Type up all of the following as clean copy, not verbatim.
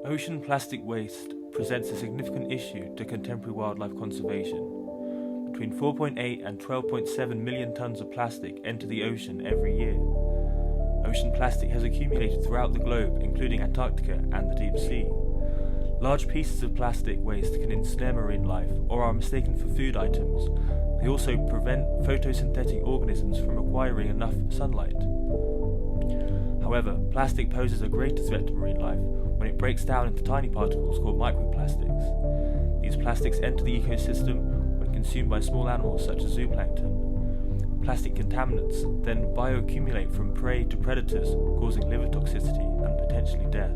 Ocean plastic waste presents a significant issue to contemporary wildlife conservation. Between 4.8 and 12.7 million tons of plastic enter the ocean every year. Ocean plastic has accumulated throughout the globe, including Antarctica and the deep sea. Large pieces of plastic waste can ensnare marine life or are mistaken for food items. They also prevent photosynthetic organisms from acquiring enough sunlight. However, plastic poses a greater threat to marine life when it breaks down into tiny particles called microplastics. These plastics enter the ecosystem when consumed by small animals such as zooplankton. Plastic contaminants then bioaccumulate from prey to predators, causing liver toxicity and potentially death.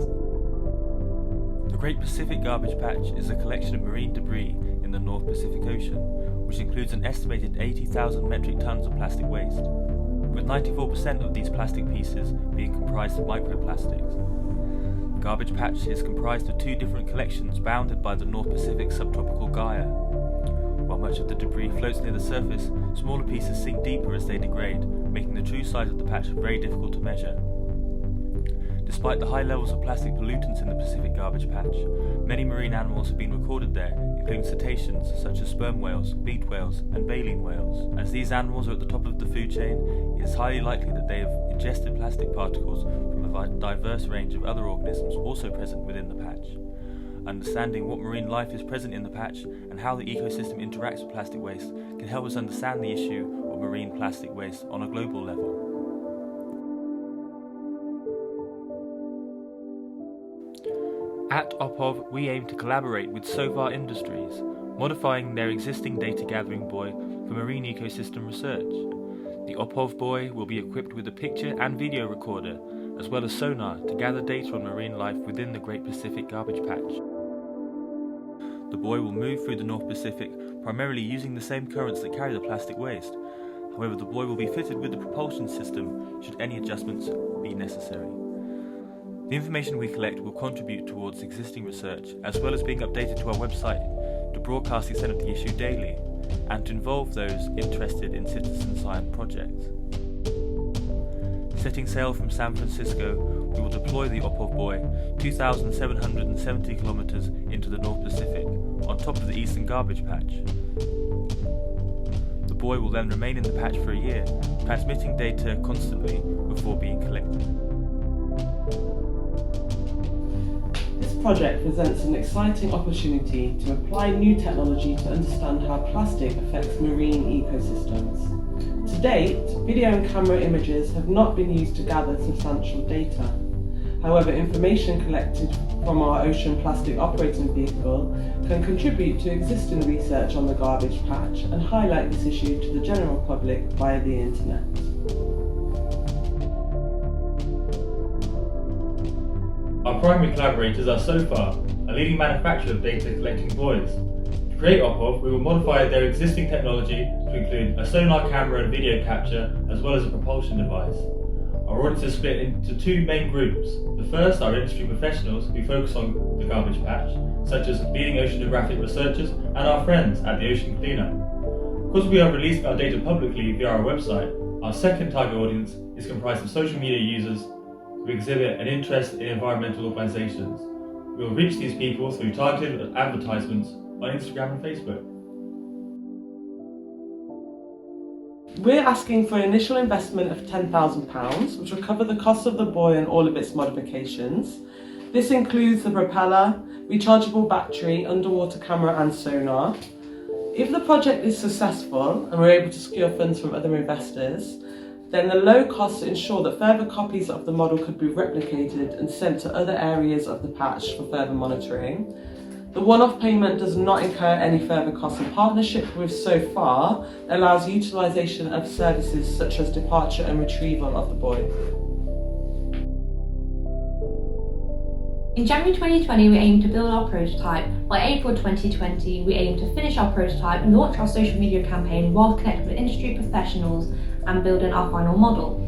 The Great Pacific Garbage Patch is a collection of marine debris in the North Pacific Ocean, which includes an estimated 80,000 metric tons of plastic waste, with 94% of these plastic pieces being comprised of microplastics. The garbage patch is comprised of two different collections bounded by the North Pacific subtropical gyre. While much of the debris floats near the surface, smaller pieces sink deeper as they degrade, making the true size of the patch very difficult to measure. Despite the high levels of plastic pollutants in the Pacific Garbage Patch, many marine animals have been recorded there, including cetaceans such as sperm whales, beaked whales, and baleen whales. As these animals are at the top of the food chain, it is highly likely that they have ingested plastic particles from a diverse range of other organisms also present within the patch. Understanding what marine life is present in the patch and how the ecosystem interacts with plastic waste can help us understand the issue of marine plastic waste on a global level. At OPOV, we aim to collaborate with SOFAR Industries, modifying their existing data gathering buoy for marine ecosystem research. The OPOV buoy will be equipped with a picture and video recorder, as well as sonar to gather data on marine life within the Great Pacific Garbage Patch. The buoy will move through the North Pacific, primarily using the same currents that carry the plastic waste. However, the buoy will be fitted with a propulsion system should any adjustments be necessary. The information we collect will contribute towards existing research, as well as being updated to our website to broadcast the extent of the issue daily, and to involve those interested in citizen science projects. Setting sail from San Francisco, we will deploy the OPOV buoy 2,770 kilometers into the North Pacific, on top of the Eastern Garbage Patch. The buoy will then remain in the patch for a year, transmitting data constantly before being collected. This project presents an exciting opportunity to apply new technology to understand how plastic affects marine ecosystems. To date, video and camera images have not been used to gather substantial data. However, information collected from our ocean plastic operating vehicle can contribute to existing research on the garbage patch and highlight this issue to the general public via the internet. Our primary collaborators are SOFAR, a leading manufacturer of data collecting buoys. To create OPOV, we will modify their existing technology to include a sonar camera and video capture, as well as a propulsion device. Our audience is split into two main groups. The first are industry professionals who focus on the garbage patch, such as leading oceanographic researchers and our friends at the Ocean Cleanup. Because we are releasing our data publicly via our website, our second target audience is comprised of social media users who exhibit an interest in environmental organisations. We will reach these people through targeted advertisements on Instagram and Facebook. We're asking for an initial investment of £10,000, which will cover the cost of the buoy and all of its modifications. This includes the propeller, rechargeable battery, underwater camera and sonar. If the project is successful and we're able to secure funds from other investors, then the low costs ensure that further copies of the model could be replicated and sent to other areas of the patch for further monitoring. The one-off payment does not incur any further costs. In partnership with SOFAR allows utilisation of services such as departure and retrieval of the buoy. In January 2020, we aim to build our prototype. By April 2020, we aim to finish our prototype, launch our social media campaign while connecting with industry professionals and building our final model.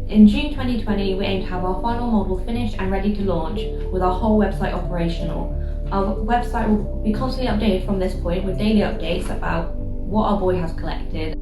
In June 2020, we aim to have our final model finished and ready to launch with our whole website operational. Our website will be constantly updated from this point with daily updates about what our buoy has collected.